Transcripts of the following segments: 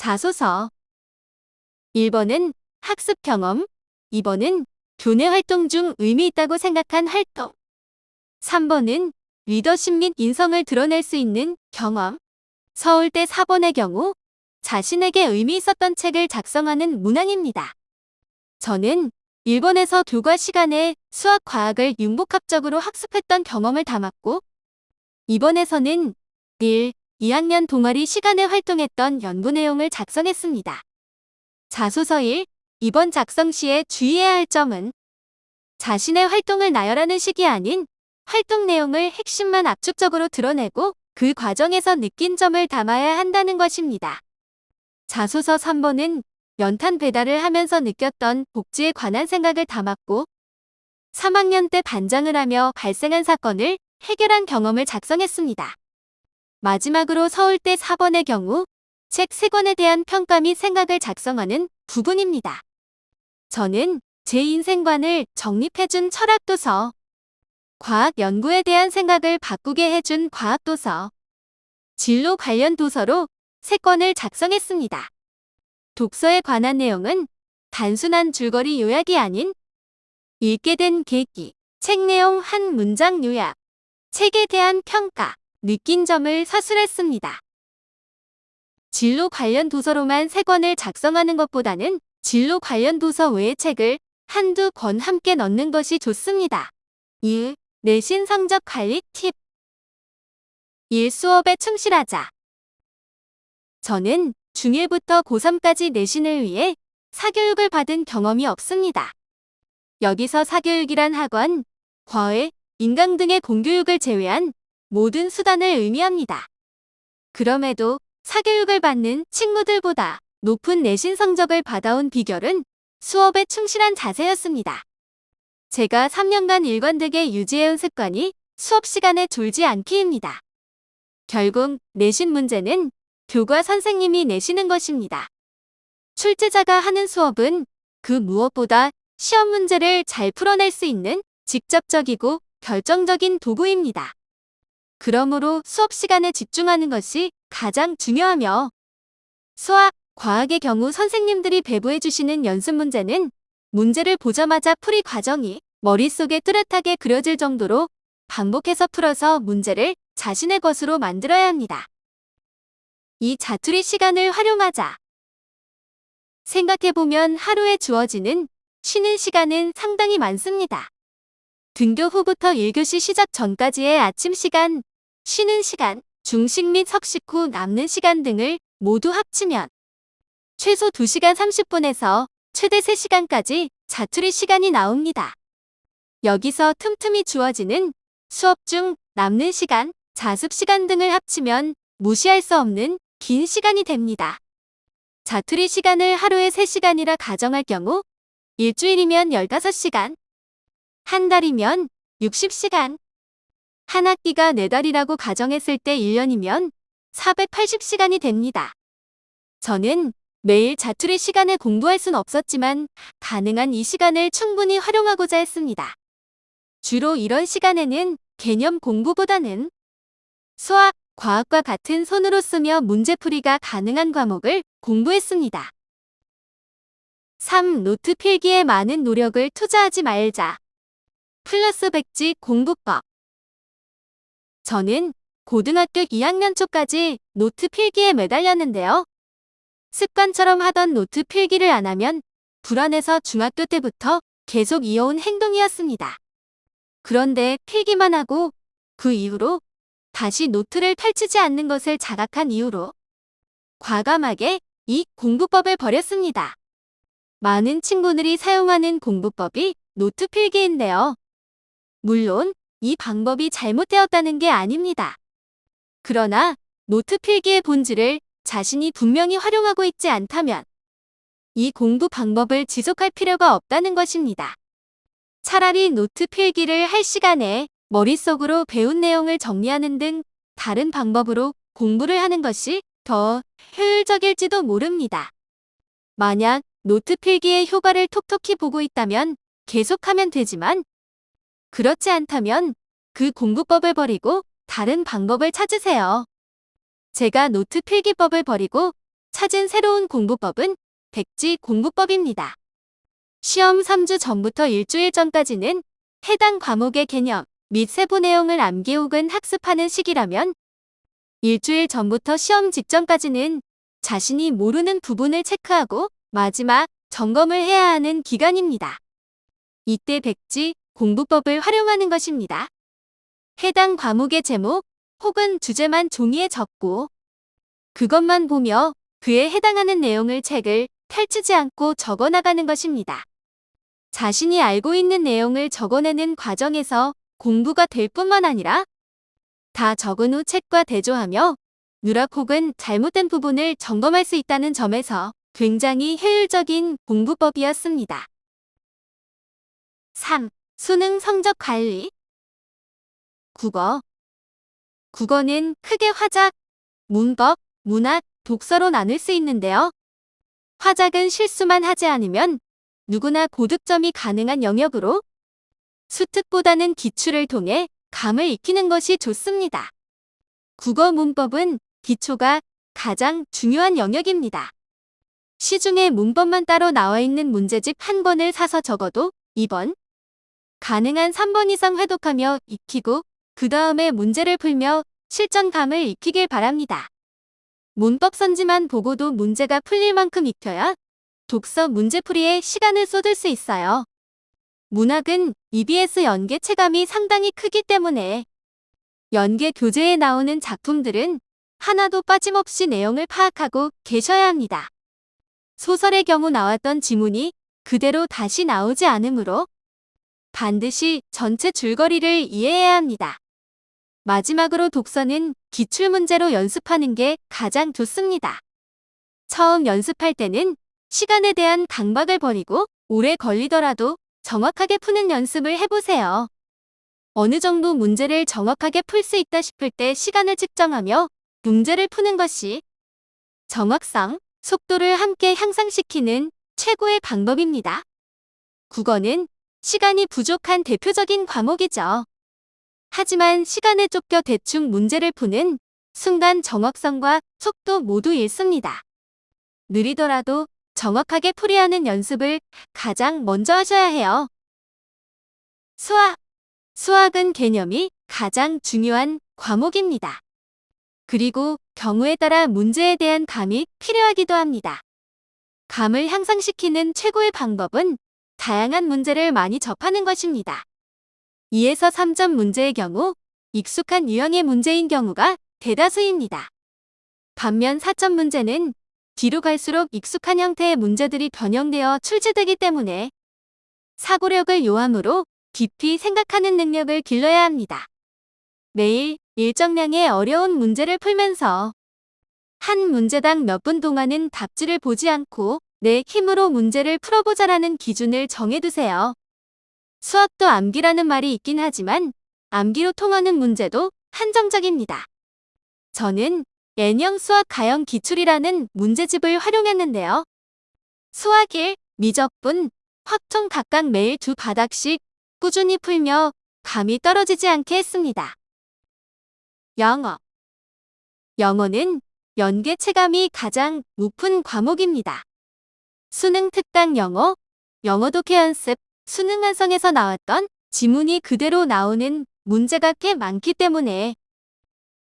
자소서. 1번은 학습 경험, 2번은 교내 활동 중 의미 있다고 생각한 활동, 3번은 리더십 및 인성을 드러낼 수 있는 경험. 서울대 4번의 경우 자신에게 의미 있었던 책을 작성하는 문항입니다. 저는 1번에서 교과 시간에 수학, 과학을 융복합적으로 학습했던 경험을 담았고 2번에서는 1, 2학년 동아리 시간에 활동했던 연구 내용을 작성했습니다. 자소서 1. 이번 작성 시에 주의해야 할 점은 자신의 활동을 나열하는 식이 아닌 활동 내용을 핵심만 압축적으로 드러내고 그 과정에서 느낀 점을 담아야 한다는 것입니다. 자소서 3번은 연탄 배달을 하면서 느꼈던 복지에 관한 생각을 담았고 3학년 때 반장을 하며 발생한 사건을 해결한 경험을 작성했습니다. 마지막으로 서울대 4번의 경우 책 3권에 대한 평가 및 생각을 작성하는 부분입니다. 저는 제 인생관을 정립해준 철학도서, 과학 연구에 대한 생각을 바꾸게 해준 과학도서, 진로 관련 도서로 3권을 작성했습니다. 독서에 관한 내용은 단순한 줄거리 요약이 아닌 읽게 된 계기, 책 내용 한 문장 요약, 책에 대한 평가, 느낀 점을 서술했습니다. 진로 관련 도서로만 3권을 작성하는 것보다는 진로 관련 도서 외의 책을 한두 권 함께 넣는 것이 좋습니다. 2. 내신 성적 관리 팁. 1. 수업에 충실하자. 저는 중1부터 고3까지 내신을 위해 사교육을 받은 경험이 없습니다. 여기서 사교육이란 학원, 과외, 인강 등의 공교육을 제외한 모든 수단을 의미합니다. 그럼에도 사교육을 받는 친구들보다 높은 내신 성적을 받아온 비결은 수업에 충실한 자세였습니다. 제가 3년간 일관되게 유지해온 습관이 수업 시간에 졸지 않기입니다. 결국 내신 문제는 교과 선생님이 내시는 것입니다. 출제자가 하는 수업은 그 무엇보다 시험 문제를 잘 풀어낼 수 있는 직접적이고 결정적인 도구입니다. 그러므로 수업 시간에 집중하는 것이 가장 중요하며 수학, 과학의 경우 선생님들이 배부해 주시는 연습 문제는 문제를 보자마자 풀이 과정이 머릿속에 뚜렷하게 그려질 정도로 반복해서 풀어서 문제를 자신의 것으로 만들어야 합니다. 이 자투리 시간을 활용하자. 생각해보면 하루에 주어지는 쉬는 시간은 상당히 많습니다. 등교 후부터 1교시 시작 전까지의 아침 시간, 쉬는 시간, 중식 및 석식 후 남는 시간 등을 모두 합치면 최소 2시간 30분에서 최대 3시간까지 자투리 시간이 나옵니다. 여기서 틈틈이 주어지는 수업 중 남는 시간, 자습 시간 등을 합치면 무시할 수 없는 긴 시간이 됩니다. 자투리 시간을 하루에 3시간이라 가정할 경우 일주일이면 15시간, 한 달이면 60시간, 한 학기가 4달이라고 가정했을 때 1년이면 480시간이 됩니다. 저는 매일 자투리 시간에 공부할 순 없었지만 가능한 이 시간을 충분히 활용하고자 했습니다. 주로 이런 시간에는 개념 공부보다는 수학, 과학과 같은 손으로 쓰며 문제풀이가 가능한 과목을 공부했습니다. 3. 노트 필기에 많은 노력을 투자하지 말자. 플러스 백지 공부법. 저는 고등학교 2학년 초까지 노트 필기에 매달렸는데요. 습관처럼 하던 노트 필기를 안 하면 불안해서 중학교 때부터 계속 이어온 행동이었습니다. 그런데 필기만 하고 그 이후로 다시 노트를 펼치지 않는 것을 자각한 이후로 과감하게 이 공부법을 버렸습니다. 많은 친구들이 사용하는 공부법이 노트 필기인데요. 물론 이 방법이 잘못되었다는 게 아닙니다. 그러나 노트 필기의 본질을 자신이 분명히 활용하고 있지 않다면 이 공부 방법을 지속할 필요가 없다는 것입니다. 차라리 노트 필기를 할 시간에 머릿속으로 배운 내용을 정리하는 등 다른 방법으로 공부를 하는 것이 더 효율적일지도 모릅니다. 만약 노트 필기의 효과를 톡톡히 보고 있다면 계속하면 되지만 그렇지 않다면 그 공부법을 버리고 다른 방법을 찾으세요. 제가 노트 필기법을 버리고 찾은 새로운 공부법은 백지 공부법입니다. 시험 3주 전부터 일주일 전까지는 해당 과목의 개념 및 세부 내용을 암기 혹은 학습하는 시기라면 일주일 전부터 시험 직전까지는 자신이 모르는 부분을 체크하고 마지막 점검을 해야 하는 기간입니다. 이때 백지 공부법을 활용하는 것입니다. 해당 과목의 제목 혹은 주제만 종이에 적고 그것만 보며 그에 해당하는 내용을 책을 펼치지 않고 적어나가는 것입니다. 자신이 알고 있는 내용을 적어내는 과정에서 공부가 될 뿐만 아니라 다 적은 후 책과 대조하며 누락 혹은 잘못된 부분을 점검할 수 있다는 점에서 굉장히 효율적인 공부법이었습니다. 3. 수능 성적 관리. 국어. 국어는 크게 화작, 문법, 문학, 독서로 나눌 수 있는데요. 화작은 실수만 하지 않으면 누구나 고득점이 가능한 영역으로 수특보다는 기출을 통해 감을 익히는 것이 좋습니다. 국어 문법은 기초가 가장 중요한 영역입니다. 시중에 문법만 따로 나와 있는 문제집 한 권을 사서 적어도 2번, 가능한 3번 이상 회독하며 익히고 그 다음에 문제를 풀며 실전감을 익히길 바랍니다. 문법 선지만 보고도 문제가 풀릴 만큼 익혀야 독서 문제풀이에 시간을 쏟을 수 있어요. 문학은 EBS 연계 체감이 상당히 크기 때문에 연계 교재에 나오는 작품들은 하나도 빠짐없이 내용을 파악하고 계셔야 합니다. 소설의 경우 나왔던 지문이 그대로 다시 나오지 않으므로 반드시 전체 줄거리를 이해해야 합니다. 마지막으로 독서는 기출문제로 연습하는 게 가장 좋습니다. 처음 연습할 때는 시간에 대한 강박을 버리고 오래 걸리더라도 정확하게 푸는 연습을 해보세요. 어느 정도 문제를 정확하게 풀 수 있다 싶을 때 시간을 측정하며 문제를 푸는 것이 정확성, 속도를 함께 향상시키는 최고의 방법입니다. 국어는 시간이 부족한 대표적인 과목이죠. 하지만 시간에 쫓겨 대충 문제를 푸는 순간 정확성과 속도 모두 잃습니다. 느리더라도 정확하게 풀이하는 연습을 가장 먼저 하셔야 해요. 수학. 수학은 개념이 가장 중요한 과목입니다. 그리고 경우에 따라 문제에 대한 감이 필요하기도 합니다. 감을 향상시키는 최고의 방법은 다양한 문제를 많이 접하는 것입니다. 2에서 3점 문제의 경우 익숙한 유형의 문제인 경우가 대다수입니다. 반면 4점 문제는 뒤로 갈수록 익숙한 형태의 문제들이 변형되어 출제되기 때문에 사고력을 요하므로 깊이 생각하는 능력을 길러야 합니다. 매일 일정량의 어려운 문제를 풀면서 한 문제당 몇 분 동안은 답지를 보지 않고 내 힘으로 문제를 풀어보자라는 기준을 정해두세요. 수학도 암기라는 말이 있긴 하지만 암기로 통하는 문제도 한정적입니다. 저는 N형 수학 가형 기출이라는 문제집을 활용했는데요. 수학 1, 미적분, 확통 각각 매일 2바닥씩 꾸준히 풀며 감이 떨어지지 않게 했습니다. 영어. 영어는 연계 체감이 가장 높은 과목입니다. 수능 특강 영어, 영어 독해 연습, 수능 완성에서 나왔던 지문이 그대로 나오는 문제가 꽤 많기 때문에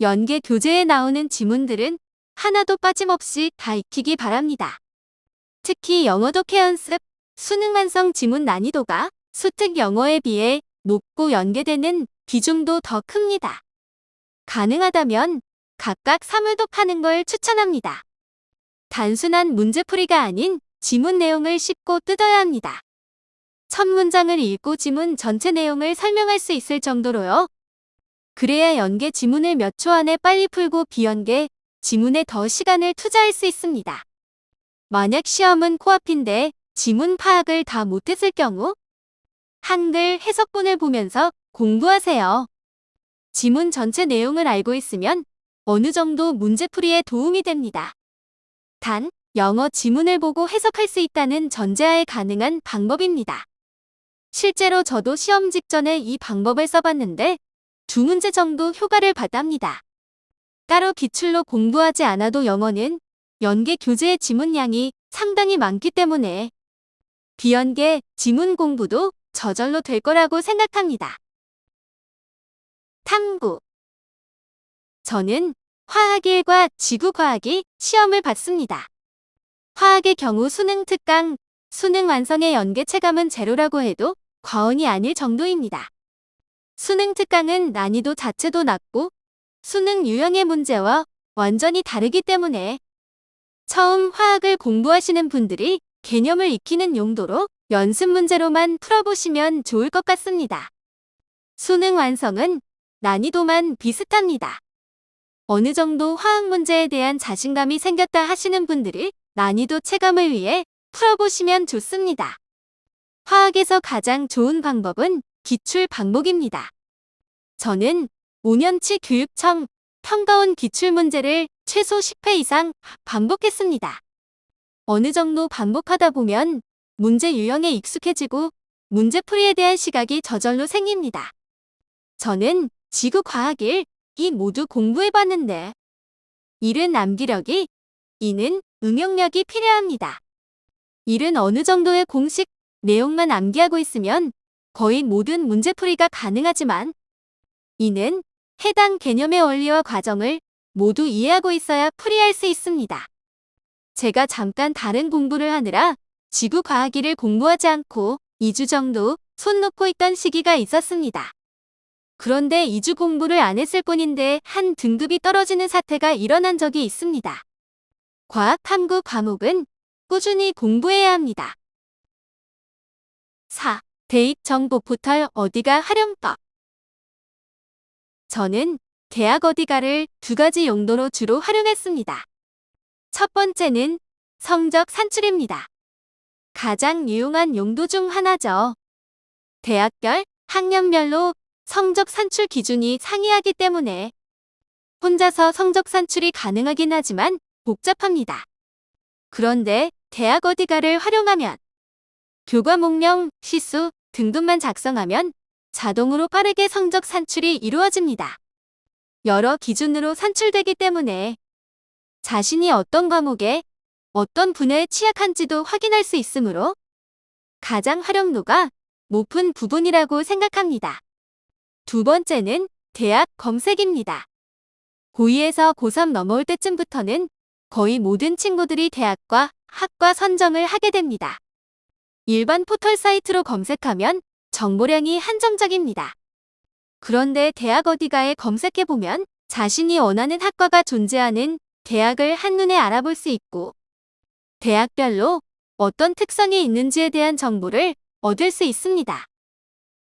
연계 교재에 나오는 지문들은 하나도 빠짐없이 다 익히기 바랍니다. 특히 영어 독해 연습, 수능 완성 지문 난이도가 수특 영어에 비해 높고 연계되는 비중도 더 큽니다. 가능하다면 각각 3회독하는 걸 추천합니다. 단순한 문제풀이가 아닌 지문 내용을 씹고 뜯어야 합니다. 첫 문장을 읽고 지문 전체 내용을 설명할 수 있을 정도로요. 그래야 연계 지문을 몇 초 안에 빨리 풀고 비연계 지문에 더 시간을 투자할 수 있습니다. 만약 시험은 코앞인데 지문 파악을 다 못했을 경우 한글 해석본을 보면서 공부하세요. 지문 전체 내용을 알고 있으면 어느 정도 문제풀이에 도움이 됩니다. 단, 영어 지문을 보고 해석할 수 있다는 전제하에 가능한 방법입니다. 실제로 저도 시험 직전에 이 방법을 써봤는데 2문제 정도 효과를 봤답니다. 따로 기출로 공부하지 않아도 영어는 연계 교재의 지문량이 상당히 많기 때문에 비연계 지문 공부도 저절로 될 거라고 생각합니다. 탐구. 저는 화학 1과 지구 과학이 시험을 봤습니다. 화학의 경우 수능 특강, 수능 완성의 연계 체감은 제로라고 해도 과언이 아닐 정도입니다. 수능 특강은 난이도 자체도 낮고 수능 유형의 문제와 완전히 다르기 때문에 처음 화학을 공부하시는 분들이 개념을 익히는 용도로 연습 문제로만 풀어보시면 좋을 것 같습니다. 수능 완성은 난이도만 비슷합니다. 어느 정도 화학 문제에 대한 자신감이 생겼다 하시는 분들이 난이도 체감을 위해 풀어보시면 좋습니다. 화학에서 가장 좋은 방법은 기출 반복입니다. 저는 5년치 교육청 평가원 기출문제를 최소 10회 이상 반복했습니다. 어느 정도 반복하다 보면 문제 유형에 익숙해지고 문제풀이에 대한 시각이 저절로 생깁니다. 저는 지구과학 1, 2 모두 공부해봤는데 1은 암기력이, 2는 응용력이 필요합니다. 1은 어느 정도의 공식 내용만 암기하고 있으면 거의 모든 문제풀이가 가능하지만 2는 해당 개념의 원리와 과정을 모두 이해하고 있어야 풀이할 수 있습니다. 제가 잠깐 다른 공부를 하느라 지구과학 1을 공부하지 않고 2주 정도 손 놓고 있던 시기가 있었습니다. 그런데 2주 공부를 안 했을 뿐인데 한 등급이 떨어지는 사태가 일어난 적이 있습니다. 과학 탐구 과목은 꾸준히 공부해야 합니다. 4. 대입 정보 포털 어디가 활용법. 저는 대학 어디가를 두 가지 용도로 주로 활용했습니다. 첫 번째는 성적 산출입니다. 가장 유용한 용도 중 하나죠. 대학별, 학년별로 성적 산출 기준이 상이하기 때문에 혼자서 성적 산출이 가능하긴 하지만 복잡합니다. 그런데 대학 어디가를 활용하면 교과목명, 시수, 등급만 작성하면 자동으로 빠르게 성적 산출이 이루어집니다. 여러 기준으로 산출되기 때문에 자신이 어떤 과목에 어떤 분야에 취약한지도 확인할 수 있으므로 가장 활용도가 높은 부분이라고 생각합니다. 두 번째는 대학 검색입니다. 고2에서 고3 넘어올 때쯤부터는 거의 모든 친구들이 대학과 학과 선정을 하게 됩니다. 일반 포털 사이트로 검색하면 정보량이 한정적입니다. 그런데 대학 어디가에 검색해보면 자신이 원하는 학과가 존재하는 대학을 한눈에 알아볼 수 있고 대학별로 어떤 특성이 있는지에 대한 정보를 얻을 수 있습니다.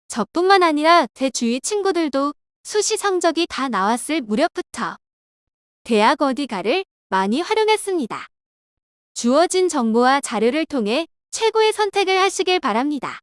저뿐만 아니라 제 주위 친구들도 수시 성적이 다 나왔을 무렵부터 대학 어디가를 많이 활용했습니다. 주어진 정보와 자료를 통해 최고의 선택을 하시길 바랍니다.